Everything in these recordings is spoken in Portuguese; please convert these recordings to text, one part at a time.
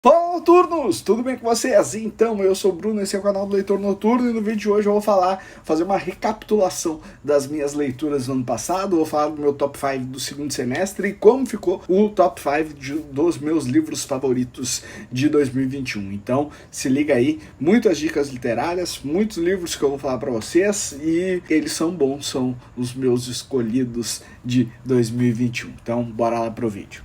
Fala, noturnos! Tudo bem com vocês? Então, eu sou o Bruno, esse é o canal do Leitor Noturno e no vídeo de hoje eu vou fazer uma recapitulação das minhas leituras do ano passado, vou falar do meu top 5 do segundo semestre e como ficou o top 5 dos meus livros favoritos de 2021. Então, se liga aí, muitas dicas literárias, muitos livros que eu vou falar para vocês e eles são bons, são os meus escolhidos de 2021. Então, bora lá pro vídeo.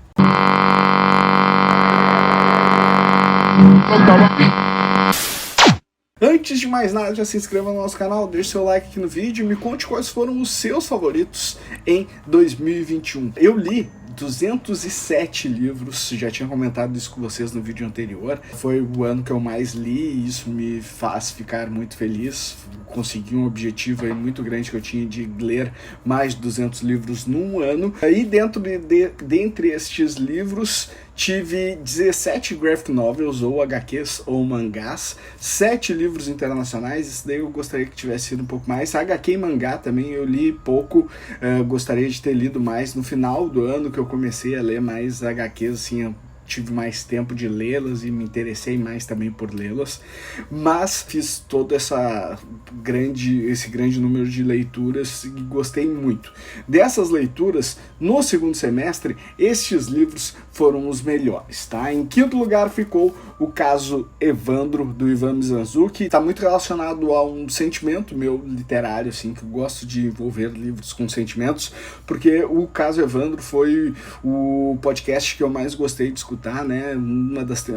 Antes de mais nada, já se inscreva no nosso canal, deixe seu like aqui no vídeo e me conte quais foram os seus favoritos em 2021. Eu li 207 livros, já tinha comentado isso com vocês no vídeo anterior. Foi o ano que eu mais li e isso me faz ficar muito feliz. Consegui um objetivo aí muito grande que eu tinha de ler mais de 200 livros num ano. Aí dentre estes livros, tive 17 graphic novels, ou HQs, ou mangás, 7 livros internacionais, isso daí eu gostaria que tivesse sido um pouco mais. HQ e mangá também eu li pouco, gostaria de ter lido mais. No final do ano que eu comecei a ler mais HQs, assim, eu tive mais tempo de lê-las e me interessei mais também por lê-las, mas fiz todo esse grande número de leituras e gostei muito. Dessas leituras, no segundo semestre, estes livros foram os melhores, tá? Em quinto lugar ficou o caso Evandro, do Ivan Mizanzuki. Está muito relacionado a um sentimento meu literário, assim, que eu gosto de envolver livros com sentimentos, porque o caso Evandro foi o podcast que eu mais gostei de escutar, né?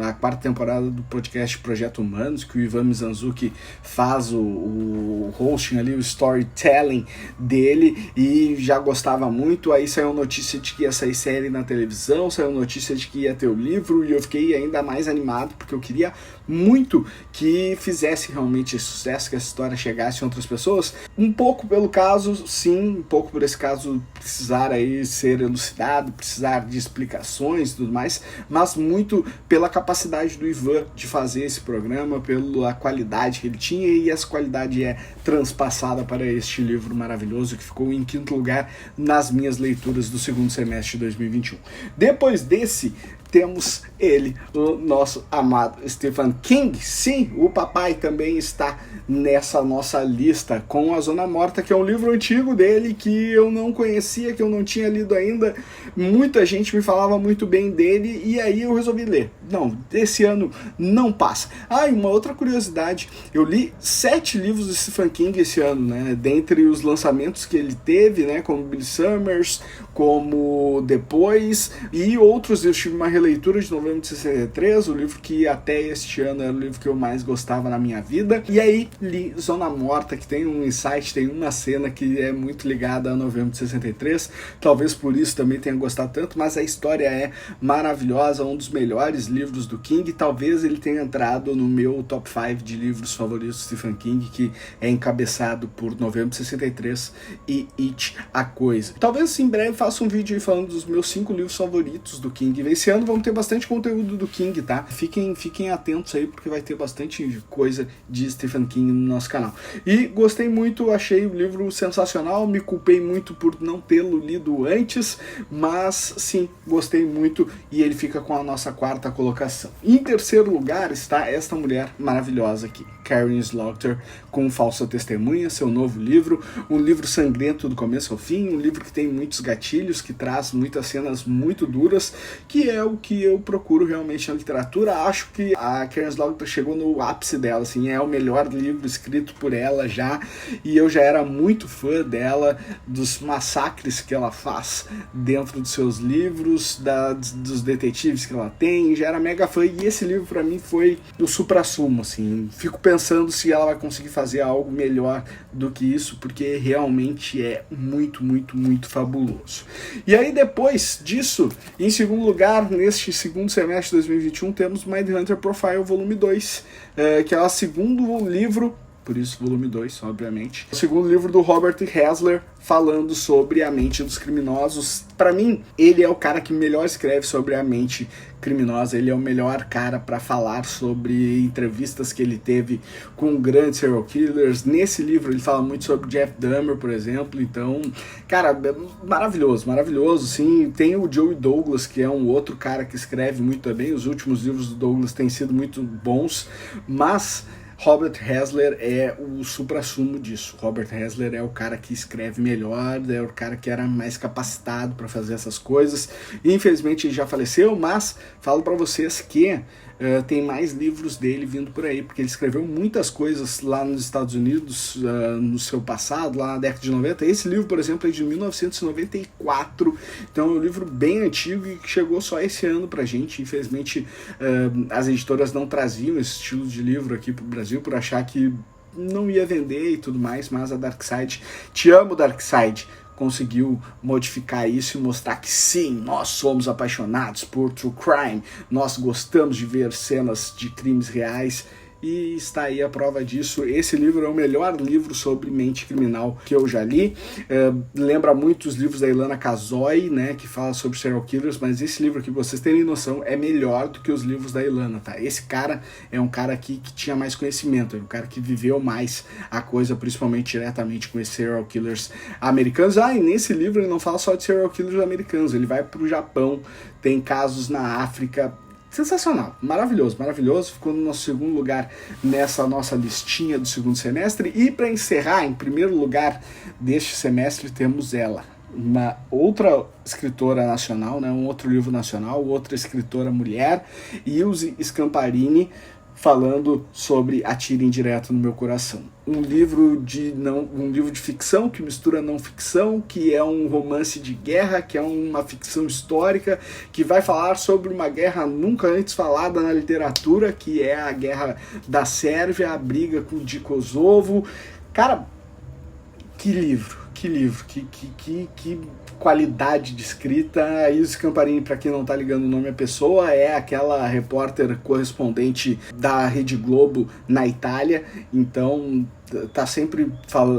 A quarta temporada do podcast Projeto Humanos, que o Ivan Mizanzuki faz o hosting ali, o storytelling dele, e já gostava muito. Aí saiu notícia de que ia sair série na televisão, saiu notícia de que ia ter o livro, e eu fiquei ainda mais animado, porque eu queria muito que fizesse realmente sucesso, que essa história chegasse a outras pessoas. Um pouco pelo caso, sim, um pouco por esse caso precisar aí ser elucidado, precisar de explicações e tudo mais, mas muito pela capacidade do Ivan de fazer esse programa, pela qualidade que ele tinha, e essa qualidade é transpassada para este livro maravilhoso que ficou em quinto lugar nas minhas leituras do segundo semestre de 2021. Depois desse, temos ele, o nosso amado Stephen King. Sim, o papai também está nessa nossa lista, com A Zona Morta, que é um livro antigo dele que eu não conhecia, que eu não tinha lido ainda. Muita gente me falava muito bem dele e aí eu resolvi ler. Não, esse ano não passa. E uma outra curiosidade, eu li 7 livros do Stephen King esse ano, né? Dentre os lançamentos que ele teve, né? Como Billy Summers, como Depois e outros. Eu tive uma releitura de Novembro de 63, o livro que até este ano era o livro que eu mais gostava na minha vida. E aí li Zona Morta, que tem um insight, tem uma cena que é muito ligada a Novembro de 63. Talvez por isso também tenha gostado tanto, mas a história é maravilhosa, um dos melhores livros do King. Talvez ele tenha entrado no meu top 5 de livros favoritos do Stephen King, que é encabeçado por Novembro de 63 e It, a Coisa. Talvez em breve faça um vídeo aí falando dos meus 5 livros favoritos do King. Esse ano vamos ter bastante conteúdo do King, tá? Fiquem atentos aí, porque vai ter bastante coisa de Stephen King no nosso canal. E gostei muito, achei o livro sensacional, me culpei muito por não tê-lo lido antes, mas sim, gostei muito e ele fica com a nossa quarta colocação. Em terceiro lugar está esta mulher maravilhosa aqui, Karin Slaughter, com Falsa Testemunha, seu novo livro, um livro sangrento do começo ao fim, um livro que tem muitos gatilhos, que traz muitas cenas muito duras, que é o que eu procuro realmente na literatura. Acho que a Karin Slaughter chegou no ápice dela, assim, é o melhor livro escrito por ela já, e eu já era muito fã dela, dos massacres que ela faz dentro dos seus livros, dos detetives que ela tem, já era mega fã, e esse livro pra mim foi o suprassumo, assim, fico pensando se ela vai conseguir fazer algo melhor do que isso, porque realmente é muito, muito, muito fabuloso. E aí depois disso, em segundo lugar, neste segundo semestre de 2021, temos Mindhunter Profile Volume 2, que é o segundo livro por isso volume 2, obviamente. O segundo livro do Robert Hessler, falando sobre a mente dos criminosos. Para mim, ele é o cara que melhor escreve sobre a mente criminosa, ele é o melhor cara para falar sobre entrevistas que ele teve com grandes serial killers. Nesse livro ele fala muito sobre Jeff Dahmer, por exemplo, então, cara, maravilhoso, maravilhoso, sim. Tem o Joey Douglas, que é um outro cara que escreve muito também, os últimos livros do Douglas têm sido muito bons, mas Robert Hessler é o suprassumo disso. Robert Hessler é o cara que escreve melhor, é o cara que era mais capacitado para fazer essas coisas. Infelizmente ele já faleceu, mas falo para vocês que tem mais livros dele vindo por aí, porque ele escreveu muitas coisas lá nos Estados Unidos no seu passado, lá na década de 90. Esse livro, por exemplo, é de 1994, então é um livro bem antigo e que chegou só esse ano pra gente. Infelizmente as editoras não traziam esse estilo de livro aqui pro Brasil por achar que não ia vender e tudo mais, mas a Darkside, te amo Darkside, conseguiu modificar isso e mostrar que sim, nós somos apaixonados por true crime, nós gostamos de ver cenas de crimes reais, e está aí a prova disso. Esse livro é o melhor livro sobre mente criminal que eu já li. Lembra muito os livros da Ilana Kazoy, né, que fala sobre serial killers, mas esse livro aqui, pra vocês terem noção, é melhor do que os livros da Ilana, tá? Esse cara é um cara aqui que tinha mais conhecimento, é um cara que viveu mais a coisa, principalmente diretamente com esses serial killers americanos. E nesse livro ele não fala só de serial killers americanos, ele vai pro Japão, tem casos na África. Sensacional, maravilhoso, maravilhoso. Ficou no nosso segundo lugar nessa nossa listinha do segundo semestre. E para encerrar, em primeiro lugar deste semestre, temos ela, uma outra escritora nacional, né, um outro livro nacional, outra escritora mulher, Ilse Scamparini, falando sobre Atirem Direto no Meu Coração. Um livro de ficção que mistura não ficção, que é um romance de guerra, que é uma ficção histórica, que vai falar sobre uma guerra nunca antes falada na literatura, que é a guerra da Sérvia, a briga de Kosovo. Cara, que livro, que qualidade de escrita. A Ilse Scamparini, para quem não tá ligando o nome à pessoa, é aquela repórter correspondente da Rede Globo na Itália, então tá sempre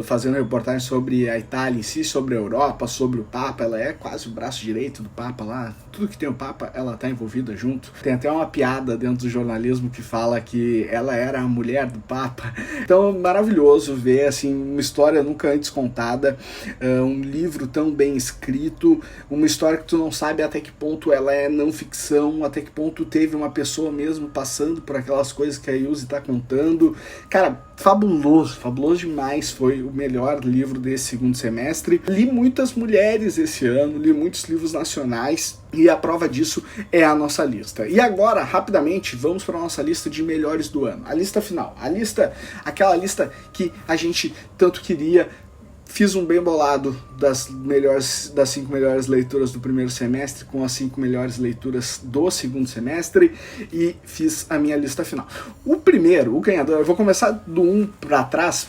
fazendo reportagem sobre a Itália em si, sobre a Europa, sobre o Papa. Ela é quase o braço direito do Papa lá, tudo que tem o Papa ela tá envolvida junto. Tem até uma piada dentro do jornalismo que fala que ela era a mulher do Papa. Então maravilhoso ver assim uma história nunca antes contada, um livro tão bem escrito, uma história que tu não sabe até que ponto ela é não ficção, até que ponto teve uma pessoa mesmo passando por aquelas coisas que a Ilse tá contando. Cara, fabuloso demais, foi o melhor livro desse segundo semestre. Li muitas mulheres esse ano, li muitos livros nacionais, e a prova disso é a nossa lista. E agora, rapidamente, vamos para a nossa lista de melhores do ano. A lista final, aquela lista que a gente tanto queria. Fiz um bem bolado das 5 melhores leituras do primeiro semestre com as 5 melhores leituras do segundo semestre e fiz a minha lista final. O ganhador, eu vou começar do 1 para trás,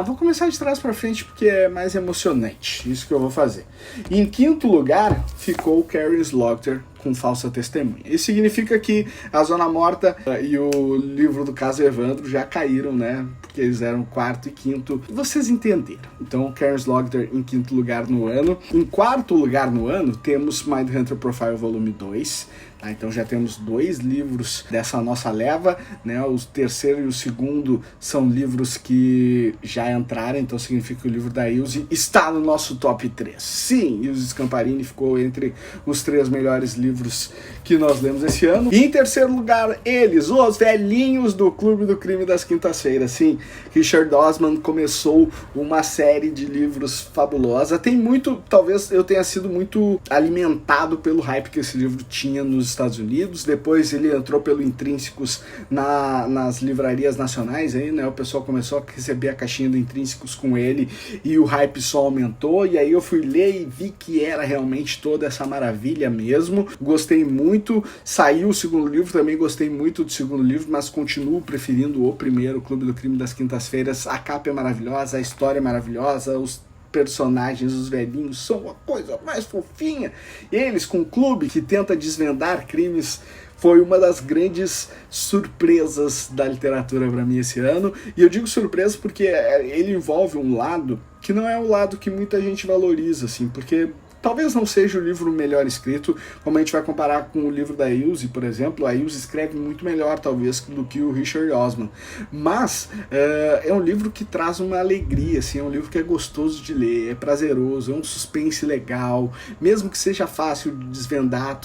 vou começar de trás para frente porque é mais emocionante, isso que eu vou fazer. Em quinto lugar ficou Karen Slaughter com Falsa Testemunha. Isso significa que A Zona Morta e o livro do caso Evandro já caíram, né? Porque eles eram quarto e quinto. Vocês entenderam. Então, Karen Slaughter em quinto lugar no ano. Em quarto lugar no ano, temos Mindhunter Profile Volume 2. Tá? Então já temos 2 livros dessa nossa leva, né? O terceiro e o segundo são livros que já entraram, então significa que o livro da Ilse está no nosso top 3. Sim, Ilse Scamparini ficou entre os 3 melhores livros que nós lemos esse ano. E em terceiro lugar, eles, os velhinhos do Clube do Crime das Quintas-Feiras. Sim, Richard Osman começou uma série de livros fabulosa. Tem muito, talvez eu tenha sido muito alimentado pelo hype que esse livro tinha nos Estados Unidos, depois ele entrou pelo Intrínsecos nas livrarias nacionais, aí, né, o pessoal começou a receber a caixinha do Intrínsecos com ele e o hype só aumentou, e aí eu fui ler e vi que era realmente toda essa maravilha mesmo, gostei muito, saiu o segundo livro, também gostei muito do segundo livro, mas continuo preferindo o primeiro, Clube do Crime das Quintas-Feiras. A capa é maravilhosa, a história é maravilhosa, os personagens, os velhinhos, são a coisa mais fofinha. Eles com um clube que tenta desvendar crimes foi uma das grandes surpresas da literatura para mim esse ano. E eu digo surpresa porque ele envolve um lado que não é o lado que muita gente valoriza, assim, porque talvez não seja o livro melhor escrito, como a gente vai comparar com o livro da Ilse, por exemplo. A Ilse escreve muito melhor, talvez, do que o Richard Osman. Mas é um livro que traz uma alegria, assim, é um livro que é gostoso de ler, é prazeroso, é um suspense legal, mesmo que seja fácil de desvendar,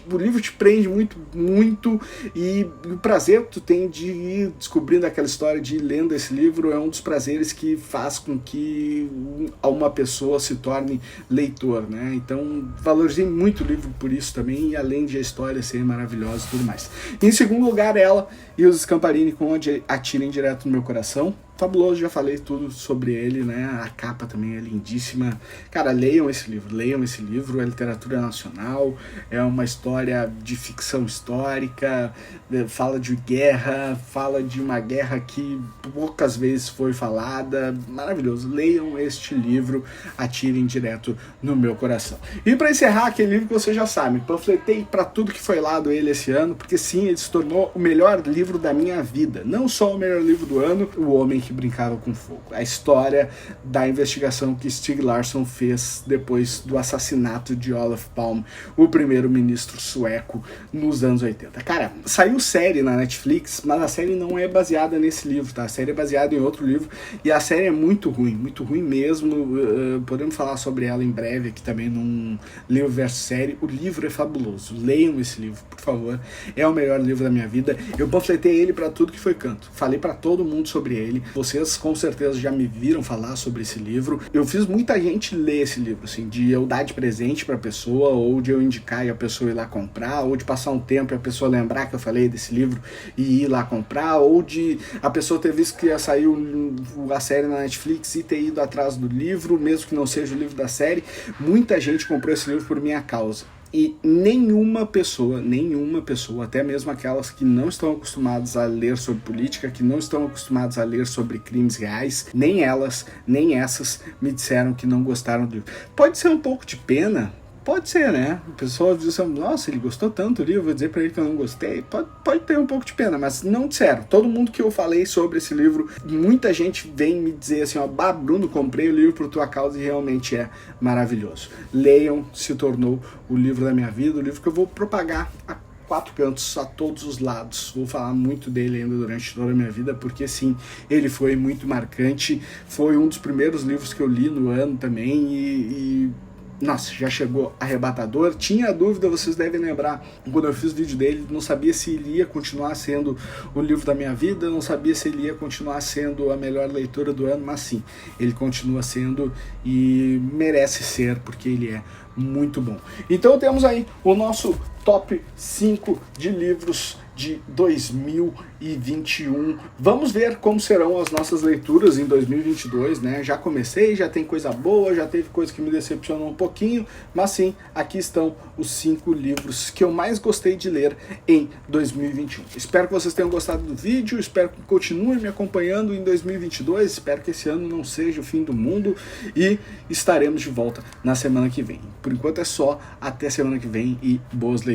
o livro te prende muito, muito, e o prazer que tu tem de ir descobrindo aquela história, de ir lendo esse livro, é um dos prazeres que faz com que uma pessoa se torne leitor. Né? Então valorizei muito o livro por isso também, e além de a história ser maravilhosa e tudo mais. Em segundo lugar, ela e os Scamparini com Onde Atirem Direto no Meu Coração. Fabuloso, já falei tudo sobre ele, né? A capa também é lindíssima. Cara, leiam esse livro, é literatura nacional, é uma história de ficção histórica, fala de guerra, fala de uma guerra que poucas vezes foi falada, maravilhoso. Leiam este livro, Atirem Direto no Meu Coração. E para encerrar, aquele livro que você já sabe, panfletei para tudo que foi lado ele esse ano, porque sim, ele se tornou o melhor livro da minha vida, não só o melhor livro do ano, O Homem que Brincava com Fogo. A história da investigação que Stieg Larsson fez depois do assassinato de Olof Palme, o primeiro-ministro sueco, nos anos 80. Cara, saiu série na Netflix, mas a série não é baseada nesse livro, tá? A série é baseada em outro livro, e a série é muito ruim mesmo. Podemos falar sobre ela em breve aqui também num livro versus série. O livro é fabuloso, leiam esse livro, por favor, é o melhor livro da minha vida. Eu panfletei ele para tudo que foi canto, falei para todo mundo sobre ele. Vocês com certeza já me viram falar sobre esse livro. Eu fiz muita gente ler esse livro, assim, de eu dar de presente pra pessoa, ou de eu indicar e a pessoa ir lá comprar, ou de passar um tempo e a pessoa lembrar que eu falei desse livro e ir lá comprar, ou de a pessoa ter visto que ia sair a série na Netflix e ter ido atrás do livro, mesmo que não seja o livro da série. Muita gente comprou esse livro por minha causa. E nenhuma pessoa, até mesmo aquelas que não estão acostumadas a ler sobre política, que não estão acostumadas a ler sobre crimes reais, nem elas, nem essas me disseram que não gostaram do livro. Pode ser um pouco de pena, pode ser, né? O pessoal diz assim, nossa, ele gostou tanto do livro, vou dizer pra ele que eu não gostei. Pode ter um pouco de pena, mas não disseram. Todo mundo que eu falei sobre esse livro, muita gente vem me dizer assim, ó, bah, Bruno, comprei o livro por tua causa e realmente é maravilhoso. Leiam, se tornou o livro da minha vida, o livro que eu vou propagar a quatro cantos, a todos os lados. Vou falar muito dele ainda durante toda a minha vida, porque sim, ele foi muito marcante, foi um dos primeiros livros que eu li no ano também, nossa, já chegou arrebatador. Tinha dúvida, vocês devem lembrar, quando eu fiz o vídeo dele, não sabia se ele ia continuar sendo o livro da minha vida, não sabia se ele ia continuar sendo a melhor leitura do ano, mas sim, ele continua sendo e merece ser, porque ele é muito bom. Então temos aí o nosso top 5 de livros de 2021. Vamos ver como serão as nossas leituras em 2022, né? Já comecei, já tem coisa boa, já teve coisa que me decepcionou um pouquinho, mas sim, aqui estão os 5 livros que eu mais gostei de ler em 2021. Espero que vocês tenham gostado do vídeo, espero que continuem me acompanhando em 2022, espero que esse ano não seja o fim do mundo e estaremos de volta na semana que vem. Por enquanto é só, até semana que vem e boas leituras.